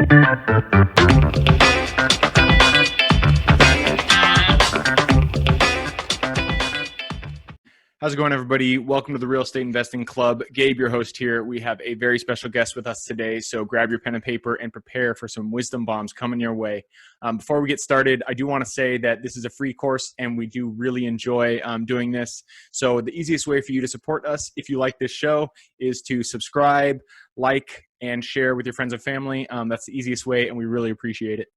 How's it going, everybody? Welcome to the Real Estate Investing Club. Gabe, your host here. We have a very special guest with us today, so grab your pen and paper and prepare for some wisdom bombs coming your way. Before we get started, I do want to say that this is a free course, and we do really enjoy doing this. So the easiest way for you to support us, if you like this show, is to subscribe, like, and share with your friends and family. That's the easiest way, and we really appreciate it.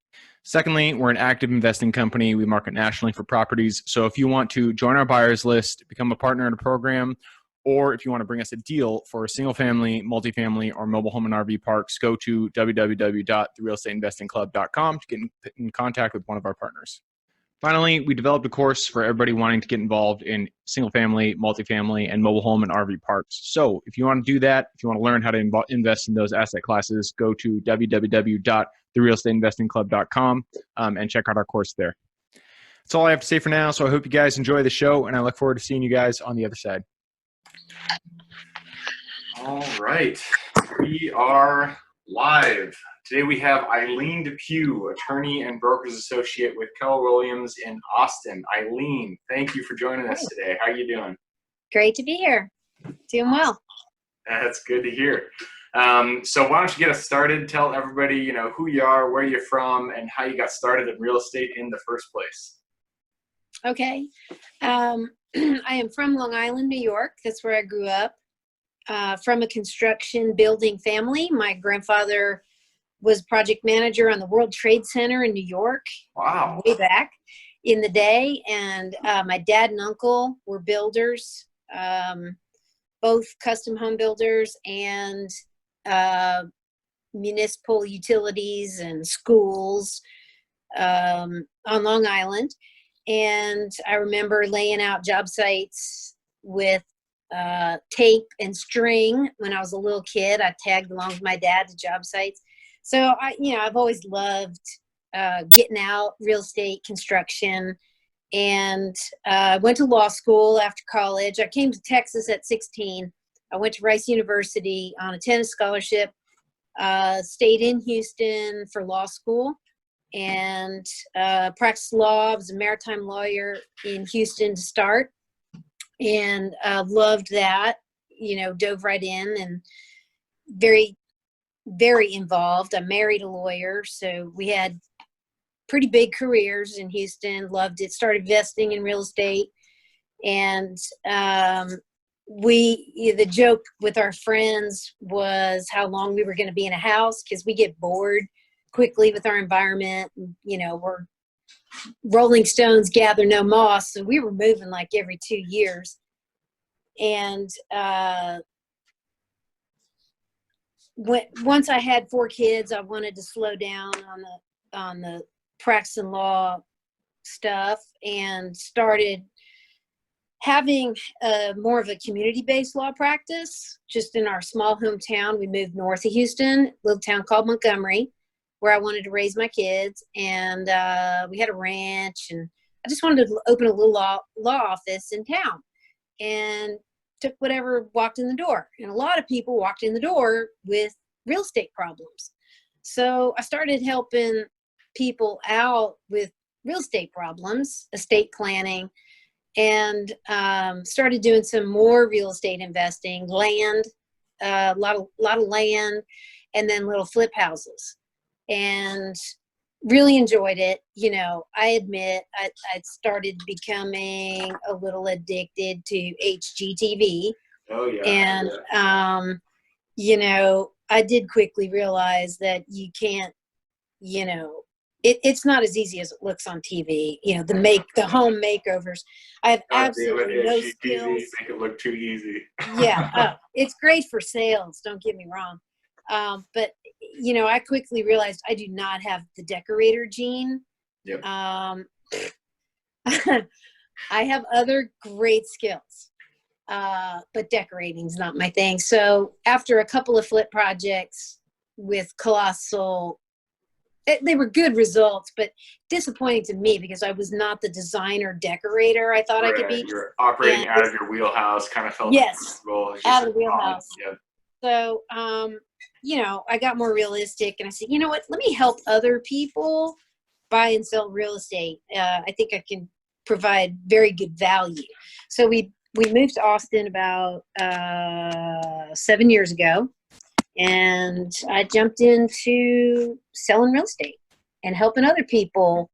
Secondly, we're an active investing company. We market nationally for properties. So if you want to join our buyers list, become a partner in a program, or if you want to bring us a deal for a single family, multifamily, or mobile home and RV parks, go to www.therealestateinvestingclub.com to get in contact with one of our partners. Finally, we developed a course for everybody wanting to get involved in single family, multifamily, and mobile home and RV parks. So if you want to do that, if you want to learn how to invest in those asset classes, go to www.therealestateinvestingclub.com and check out our course there. That's all I have to say for now. So I hope you guys enjoy the show, and I look forward to seeing you guys on the other side. All right, we are live. Today we have Eileen Depew, attorney and broker's associate with Keller Williams in Austin. Eileen, thank you for joining us today. How are you doing? Great to be here. Doing well. That's good to hear. So why don't you get us started? Tell everybody, who you are, where you're from, and how you got started in real estate in the first place. Okay. I am from Long Island, New York. That's where I grew up. From a construction building family. My grandfather was project manager on the World Trade Center in New York. Wow. Way back in the day. And my dad and uncle were builders, both custom home builders and municipal utilities and schools on Long Island. And I remember laying out job sites with tape and string when I was a little kid. I tagged along with my dad to job sites. So I've always loved getting out, real estate, construction, and went to law school after college. I came to Texas at 16. I went to Rice University on a tennis scholarship, stayed in Houston for law school, and practiced law. I was a maritime lawyer in Houston to start, and loved that, dove right in and very, very involved. I married a lawyer, so we had pretty big careers in Houston. Loved it. Started investing in real estate, and the joke with our friends was how long we were going to be in a house, because we get bored quickly with our environment. We're Rolling Stones gather no moss, so we were moving like every 2 years. And once I had 4 kids, I wanted to slow down on the practicing law stuff, and started having more of a community-based law practice just in our small hometown. We moved north of Houston, a little town called Montgomery, where I wanted to raise my kids, and we had a ranch, and I just wanted to open a little law office in town, and took whatever walked in the door. And a lot of people walked in the door with real estate problems. So I started helping people out with real estate problems, estate planning, and started doing some more real estate investing, land, a lot of land, and then little flip houses. And really enjoyed it. I admit I started becoming a little addicted to HGTV. Oh, yeah. And, I did quickly realize that you can't, it's not as easy as it looks on TV, the home makeovers. I have absolutely no skills. Make it look too easy. Yeah. It's great for sales. Don't get me wrong. But I quickly realized I do not have the decorator gene. Yep. I have other great skills, but decorating's not my thing. So after a couple of flip projects with colossal, they were good results, but disappointing to me because I was not the designer decorator I thought I could be. You're operating out of your wheelhouse, kind of felt yes, comfortable. Out of the wheelhouse. Yep. So you know, I got more realistic and I said, you know what, let me help other people buy and sell real estate. I think I can provide very good value. So we moved to Austin about 7 years ago, and I jumped into selling real estate and helping other people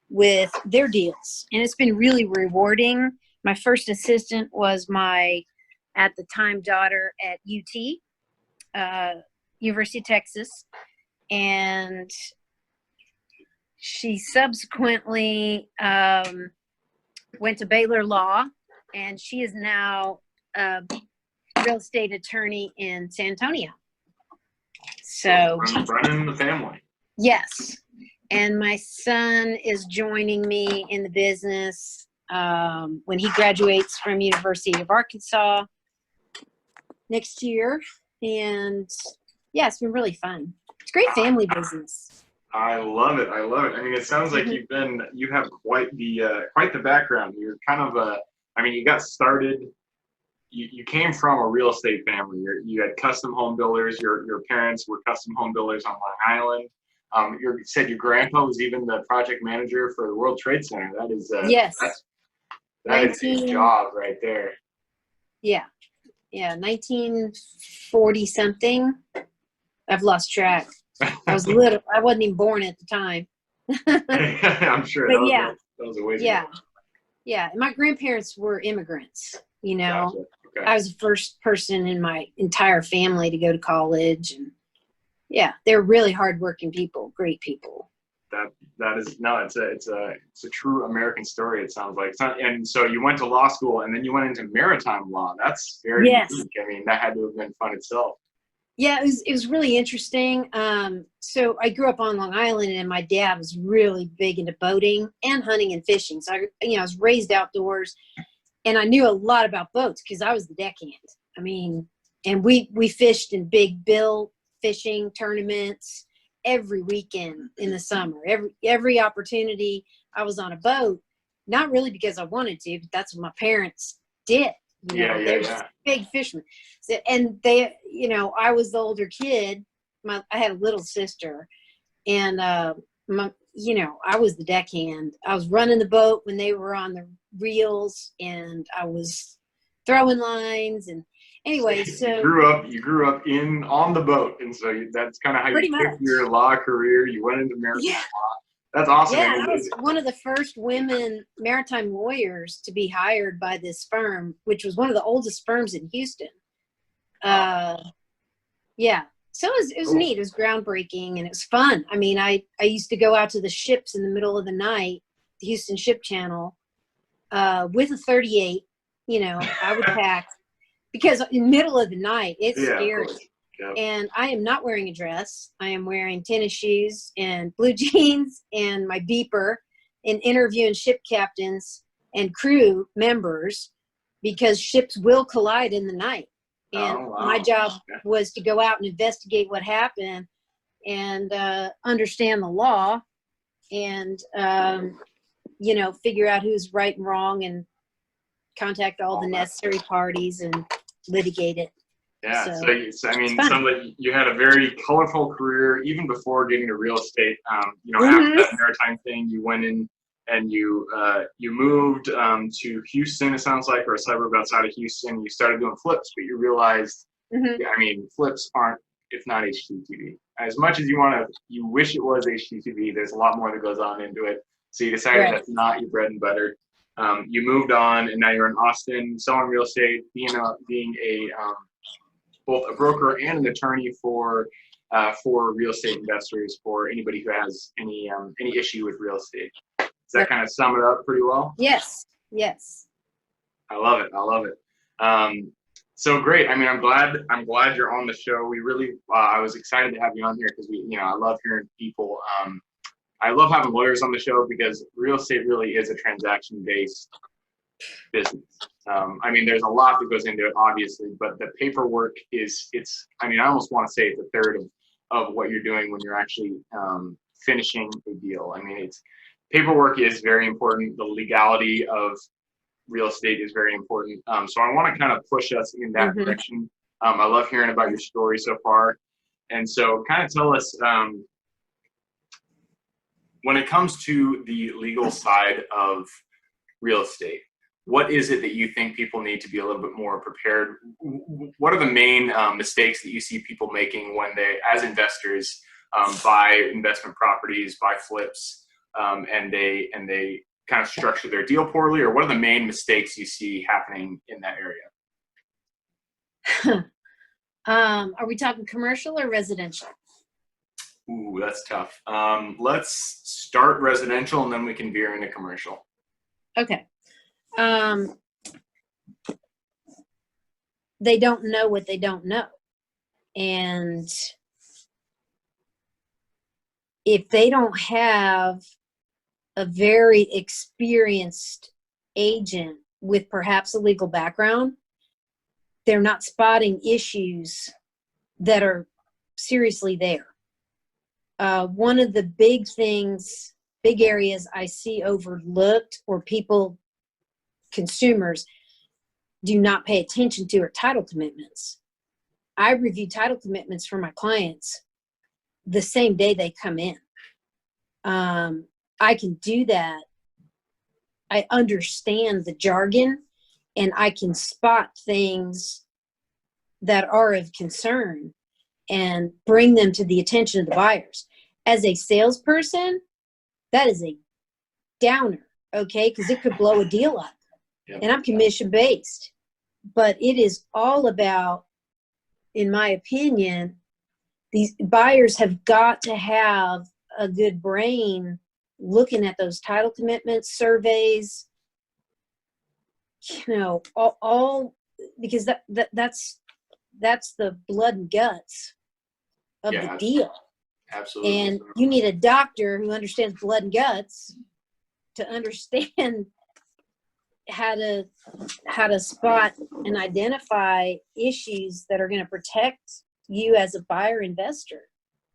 with their deals. And it's been really rewarding. My first assistant was my, at the time, daughter at UT, University of Texas. And she subsequently went to Baylor Law, and she is now a real estate attorney in San Antonio. So running the family. Yes. And my son is joining me in the business when he graduates from University of Arkansas next year. And yeah, it's been really fun. It's a great family business. I love it. I love it. I mean, it sounds like you have quite the background. You're kind of you got started. You came from a real estate family. You had custom home builders. Your parents were custom home builders on Long Island. You said your grandpa was even the project manager for the World Trade Center. That is yes. That is a job right there. Yeah. Yeah. 1940 something. I've lost track. I was little. I wasn't even born at the time. I'm sure. But that was a ways ago. Yeah. My grandparents were immigrants, you know. Gotcha. Okay. I was the first person in my entire family to go to college, and yeah, they're really hardworking people, great people. That is it's a true American story. It sounds like. And so you went to law school, and then you went into maritime law. That's very unique. I mean, that had to have been fun itself. Yeah, it was really interesting. So I grew up on Long Island, and my dad was really big into boating and hunting and fishing. So I was raised outdoors, and I knew a lot about boats because I was the deckhand. I mean, and we fished in big bill fishing tournaments every weekend in the summer. Every opportunity I was on a boat, not really because I wanted to, but that's what my parents did. They're big fishermen. So, and they, I was the older kid. I had a little sister, and I was the deckhand. I was running the boat when they were on the reels, and I was throwing lines. And anyway, so you grew up on the boat, and so that's kind of how you took your law career. You went into maritime law. That's awesome. Yeah, I was one of the first women maritime lawyers to be hired by this firm, which was one of the oldest firms in Houston. Yeah. So it was neat. It was groundbreaking, and it was fun. I mean, I used to go out to the ships in the middle of the night, the Houston Ship Channel, with a 38. I would pack because in the middle of the night, it's scary. Yep. And I am not wearing a dress. I am wearing tennis shoes and blue jeans and my beeper, and interviewing ship captains and crew members because ships will collide in the night. And my job was to go out and investigate what happened and understand the law and, figure out who's right and wrong and contact all the necessary parties and litigate it. Yeah, so you had a very colorful career even before getting to real estate. After that maritime thing, you went in and you moved to Houston, it sounds like, or a suburb outside of Houston. You started doing flips, but you realized, flips aren't, it's not HGTV. As much as you wish it was HGTV, there's a lot more that goes on into it. So you decided that's not your bread and butter. You moved on, and now you're in Austin, selling real estate, being both a broker and an attorney for real estate investors, for anybody who has any issue with real estate. Does that kind of sum it up pretty well? Yes. I love it. So great. I mean, I'm glad you're on the show. We really, I was excited to have you on here because I love hearing people. I love having lawyers on the show because real estate really is a transaction-based business. There's a lot that goes into it, obviously, but the paperwork I almost want to say it's a third of what you're doing when you're actually finishing a deal. Paperwork is very important. The legality of real estate is very important. So I want to kind of push us in that direction. I love hearing about your story so far. And so kind of tell us, when it comes to the legal side of real estate, what is it that you think people need to be a little bit more prepared? What are the main mistakes that you see people making when they, as investors, buy investment properties, buy flips, and they kind of structure their deal poorly? Or what are the main mistakes you see happening in that area? Are we talking commercial or residential? Ooh, that's tough. Let's start residential and then we can veer into commercial. Okay. They don't know what they don't know. And if they don't have a very experienced agent with perhaps a legal background, they're not spotting issues that are seriously there. One of the big areas I see overlooked, or people, consumers, do not pay attention to, are title commitments. I review title commitments for my clients the same day they come in. I can do that. I understand the jargon, and I can spot things that are of concern and bring them to the attention of the buyers. As a salesperson, that is a downer, okay? Because it could blow a deal up. Yep. And I'm commission-based. But it is all about, in my opinion, these buyers have got to have a good brain looking at those title commitments, surveys, all because that's the blood and guts of the deal. Absolutely. And you need a doctor who understands blood and guts to understand how to spot and identify issues that are going to protect you as a buyer investor.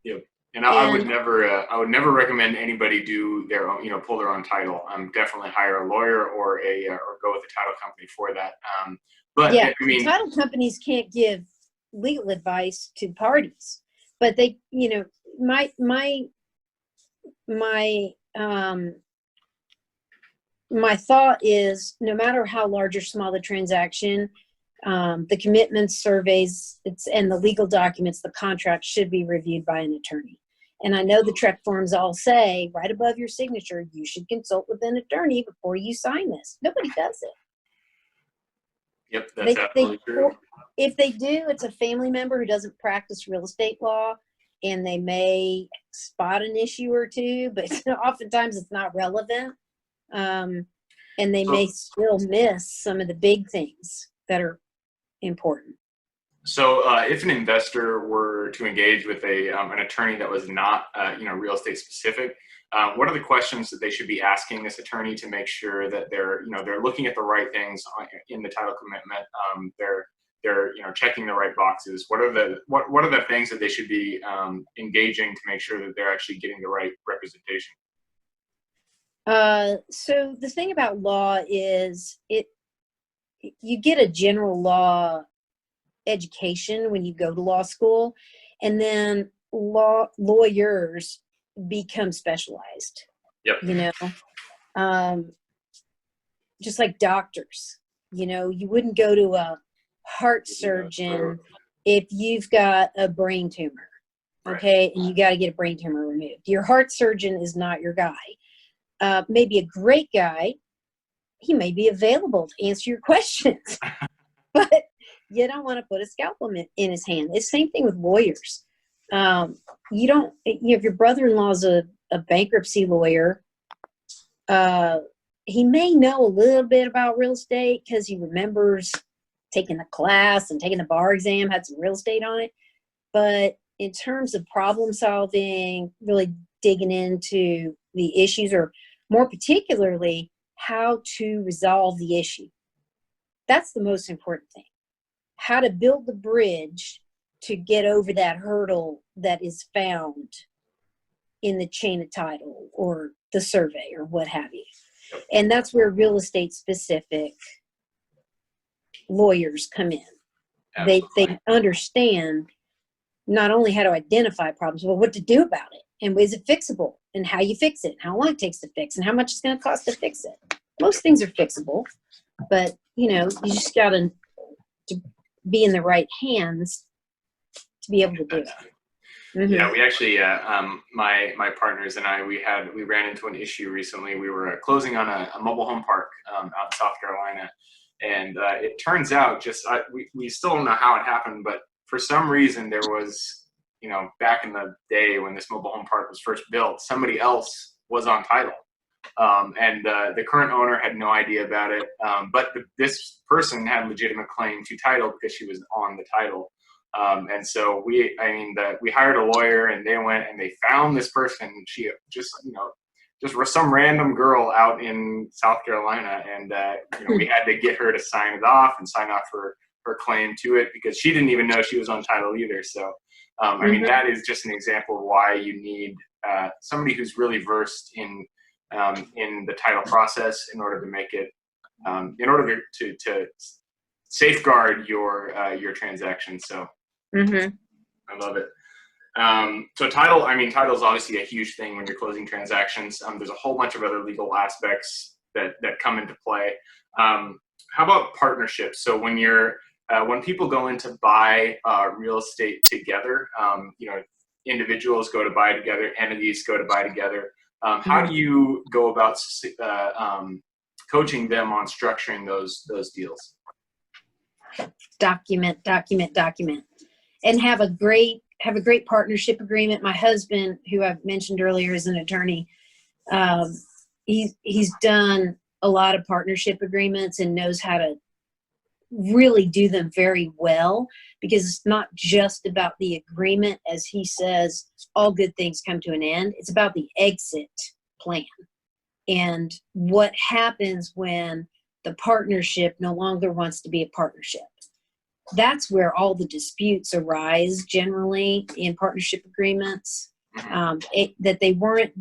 Yep. And I would never recommend anybody do their own, pull their own title. Definitely hire a lawyer or go with a title company for that. But yeah, I mean, title companies can't give legal advice to parties, but they, my thought is, no matter how large or small the transaction, the commitments, surveys, and the legal documents, the contract should be reviewed by an attorney. And I know the TREC forms all say right above your signature, you should consult with an attorney before you sign this. Nobody does it. Yep, that's absolutely true. If they do, it's a family member who doesn't practice real estate law, and they may spot an issue or two, but oftentimes it's not relevant. And they may still miss some of the big things that are important. So if an investor were to engage with an attorney that was not, real estate specific, what are the questions that they should be asking this attorney to make sure that they're looking at the right things in the title commitment? They're checking the right boxes. What are the things that they should be engaging to make sure that they're actually getting the right representation? So the thing about law is you get a general law education when you go to law school, and then lawyers become specialized. Yep. Just like doctors, you wouldn't go to a heart surgeon if you've got a brain tumor, okay? Right. And you got to get a brain tumor removed. Your heart surgeon is not your guy. Maybe a great guy, he may be available to answer your questions, but you don't want to put a scalpel in his hand. It's the same thing with lawyers. If your brother-in-law is a bankruptcy lawyer, he may know a little bit about real estate because he remembers taking the class and taking the bar exam, had some real estate on it. But in terms of problem solving, really digging into the issues, or more particularly, how to resolve the issue. That's the most important thing. How to build the bridge to get over that hurdle that is found in the chain of title or the survey or what have you. And that's where real estate specific lawyers come in. They understand not only how to identify problems, but what to do about it, and is it fixable, and how you fix it, and how long it takes to fix, and how much it's going to cost to fix it. Most things are fixable, but you just got to be in the right hands to be able to do it. Mm-hmm. Yeah, we actually, my partners and I, we ran into an issue recently. We were closing on a mobile home park out in South Carolina, and it turns out we still don't know how it happened, but for some reason there was, back in the day when this mobile home park was first built, somebody else was on title. And the current owner had no idea about it, but this person had legitimate claim to title because she was on the title. And so we hired a lawyer, and they went and they found this person. She just was some random girl out in South Carolina, and we had to get her to sign it off and sign off her claim to it, because she didn't even know she was on title either. So that is just an example of why you need somebody who's really versed in the title process in order to make it, in order to safeguard your transaction. So I love it. So title is obviously a huge thing when you're closing transactions. There's a whole bunch of other legal aspects that come into play. How about partnerships? So when people go in to buy real estate together, individuals go to buy together, entities go to buy together. How do you go about coaching them on structuring those deals? Document, and have a great partnership agreement. My husband, who I've mentioned earlier, is an attorney. He's done a lot of partnership agreements and knows how to really do them very well, because it's not just about the agreement. As he says, all good things come to an end. It's about the exit plan and what happens when the partnership no longer wants to be a partnership. That's where all the disputes arise generally in partnership agreements, that they weren't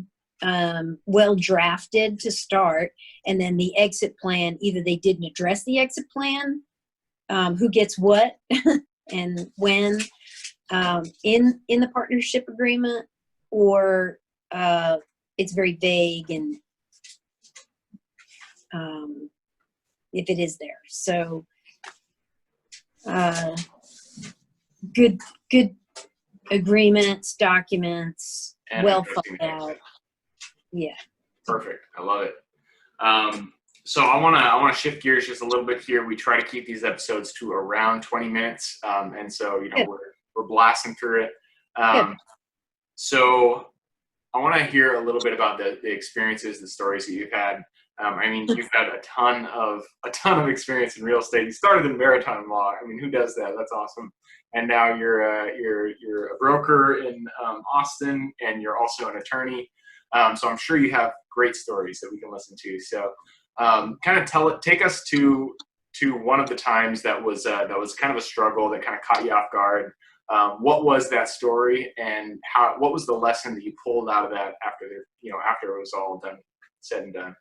well drafted to start, and then the exit plan, either they didn't address the exit plan, who gets what and when in the partnership agreement, or it's very vague, and if it is there. So good agreements, documents, and well thought out. Yeah. Perfect. I love it. So I want to shift gears just a little bit here. We try to keep these episodes to around 20 minutes. And so, we're blasting through it. So I want to hear a little bit about the experiences, the stories that you've had. You've had a ton of experience in real estate. You started in maritime law. Who does that? That's awesome. And now you're a broker in Austin, and you're also an attorney. So I'm sure you have great stories that we can listen to. So take us to one of the times that was kind of a struggle that kind of caught you off guard. What was that story, and what was the lesson that you pulled out of that after it was all said and done?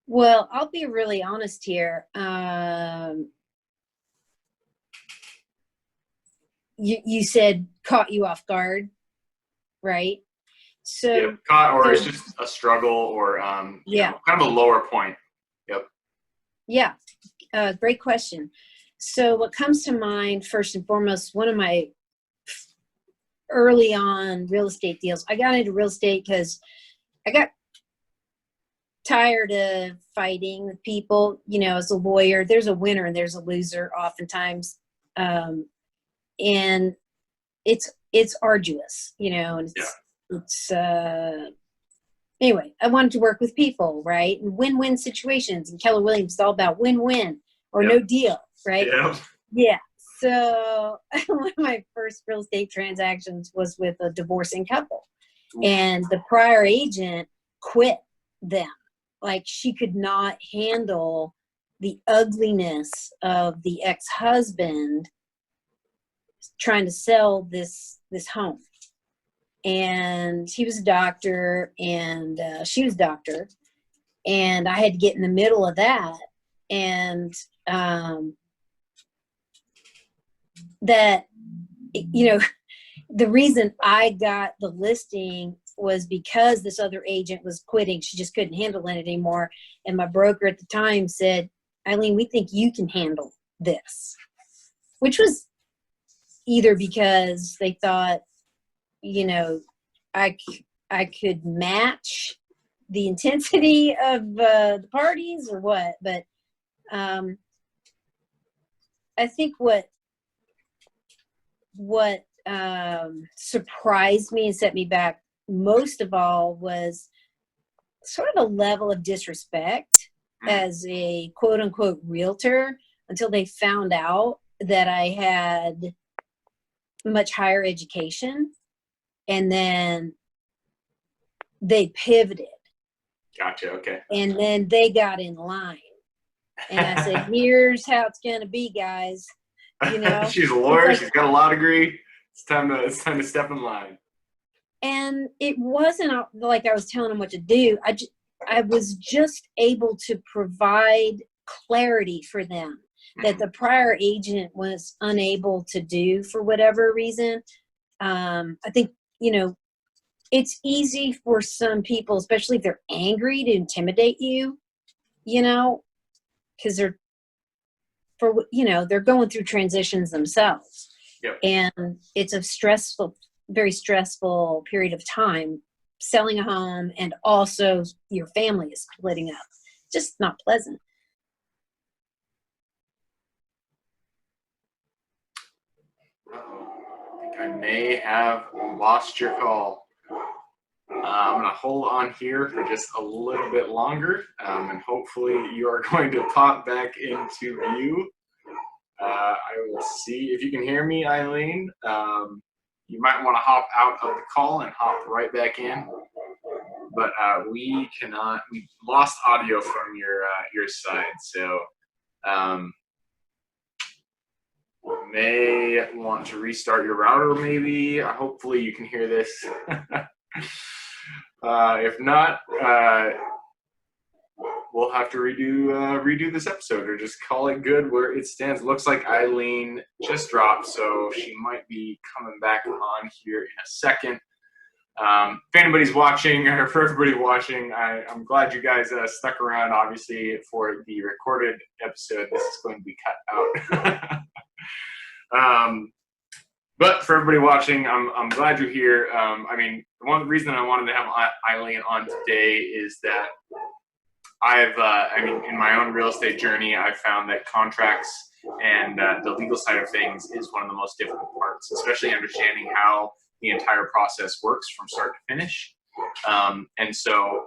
Well, I'll be really honest here. You said caught you off guard, right? So it's just a struggle, or kind of a lower point. Yep. Yeah, great question. So what comes to mind first and foremost, one of my early on real estate deals. I got into real estate because I got tired of fighting with people. As a lawyer, there's a winner and there's a loser oftentimes, and it's arduous, and it's anyway, I wanted to work with people, right? And win-win situations. And Keller Williams is all about win-win or no deal, right? Yeah. So one of my first real estate transactions was with a divorcing couple. And the prior agent quit them. Like, she could not handle the ugliness of the ex-husband trying to sell this home. And he was a doctor, and she was a doctor, and I had to get in the middle of that. And that, the reason I got the listing was because this other agent was quitting. She just couldn't handle it anymore. And my broker at the time said, Eileen, we think you can handle this, which was either because they thought, you know, I could match the intensity of the parties or what. But I think what surprised me and set me back most of all was sort of a level of disrespect as a quote unquote realtor until they found out that I had much higher education, and then they pivoted. Gotcha. Okay. And then they got in line, and I said, here's how it's going to be, guys. You know, she's a lawyer. Like, she's got a law degree. It's time to step in line. And it wasn't like I was telling them what to do. I was just able to provide clarity for them that the prior agent was unable to do for whatever reason. I think, you know, it's easy for some people, especially if they're angry, to intimidate you, you know, because they're going through transitions themselves. Yep. And it's a very stressful period of time, selling a home, and also your family is splitting up. Just not pleasant. I think I may have lost your call. I'm going to hold on here for just a little bit longer, and hopefully you are going to pop back into view. I will see if you can hear me, Eileen. You might want to hop out of the call and hop right back in. But we cannot. We lost audio from your side, so may want to restart your router. Maybe. Hopefully you can hear this. If not, we'll have to redo this episode, or just call it good where it stands. Looks like Eileen just dropped, so she might be coming back on here in a second. If anybody's watching, or for everybody watching, I'm glad you guys stuck around. Obviously, for the recorded episode, this is going to be cut out. But for everybody watching, I'm glad you're here. I mean, one reason I wanted to have Eileen on today is that in my own real estate journey, I've found that contracts and the legal side of things is one of the most difficult parts, especially understanding how the entire process works from start to finish. And so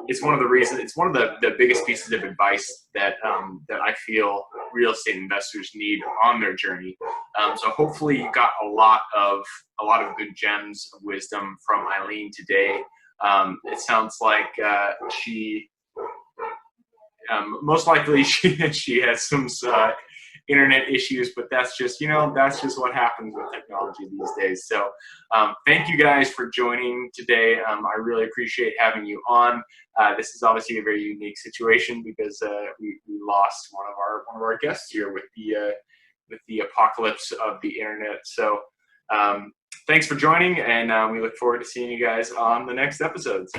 it's one of the biggest pieces of advice that I feel real estate investors need on their journey. So hopefully you got a lot of good gems of wisdom from Eileen today. It sounds like she most likely she has some internet issues, but that's just what happens with technology these days. So thank you guys for joining today. I really appreciate having you on. This is obviously a very unique situation because we lost one of our guests here with the apocalypse of the internet. So thanks for joining, and we look forward to seeing you guys on the next episodes.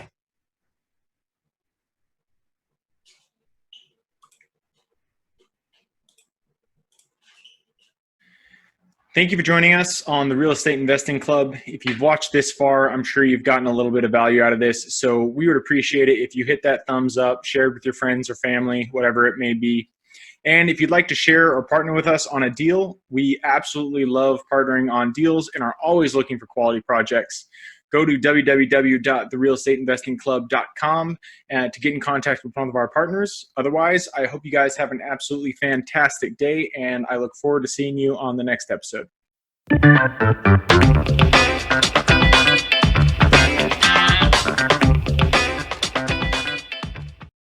Thank you for joining us on the Real Estate Investing Club. If you've watched this far, I'm sure you've gotten a little bit of value out of this. So we would appreciate it if you hit that thumbs up, share it with your friends or family, whatever it may be. And if you'd like to share or partner with us on a deal, we absolutely love partnering on deals and are always looking for quality projects. Go to www.therealestateinvestingclub.com to get in contact with one of our partners. Otherwise, I hope you guys have an absolutely fantastic day, and I look forward to seeing you on the next episode.